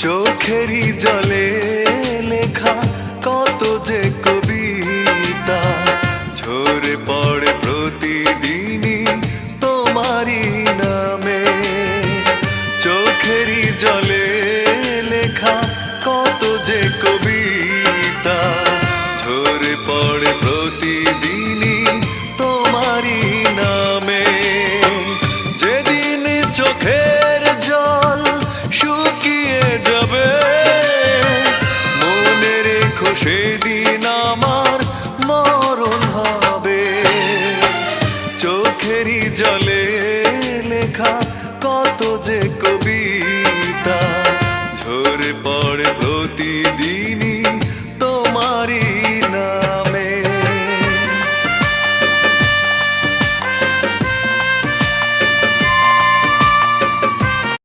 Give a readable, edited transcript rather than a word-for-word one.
চোখেরই জলে লেখা কত যে কবিতা ঝরে পড়ে প্রতিদিনই তোমারই নামে। চোখেরই জলে লেখা কত যে কবিতা ঝরে পড়ে প্রতিদিনই তোমারই নামে। যেদিন চোখের জল শুকিয়ে যাবে মনে রেখো সেদিন আমার মরণ হবে। চোখেরই জলে লেখা কত যে কবিতা ঝরে পড়ে প্রতিদিন